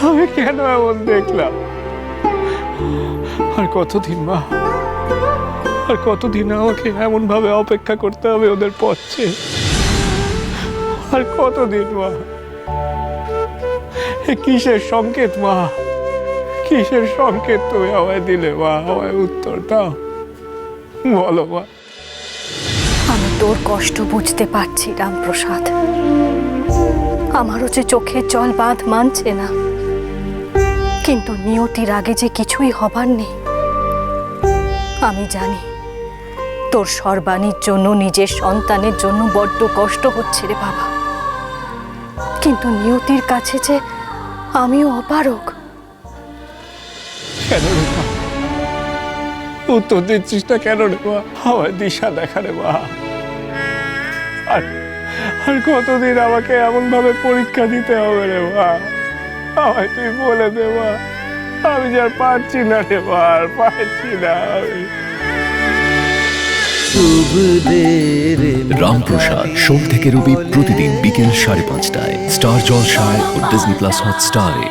আমি কেন এমন দেখলাম? আর কতদিন মা, আর কতদিন আমাকে এমন ভাবে অপেক্ষা করতে হবে ওদের পথে? আর কতদিন মা? এ কিসের সংকেত মা? কিসের সংকেত তুমি আমায় দিলে মা? আমায় উত্তর দাও, বলো মা। আমি তোর কষ্ট বুঝতে পারছি রামপ্রসাদ। আমারও যে চোখের জল বাঁধ মানছে না, কিন্তু নিয়তির আগে যে কিছুই হবার নেই। আমি জানি তোর সর্বাণীর জন্য, নিজের সন্তানের জন্য বড্ড কষ্ট হচ্ছে রে বাবা, কিন্তু নিয়তির কাছে যে আমিও অপারগ। কেন রে মা? উত্তর দিচ্ছিস না কেন রে মা? আমায় দিশা দেখা রে মা। আর আর কতদিন আমাকে এমন ভাবে পরীক্ষা দিতে হবে রে মা? আমায় তুই বলে দে মা। আমি যে আর পারছি না রে মা, আর পারছি না আমি। রামপ্রসাদ সোম থেকে রবি প্রতিদিন বিকেল 5:30টায় স্টার জলসায় ও ডিজনি প্লাস হটস্টারে।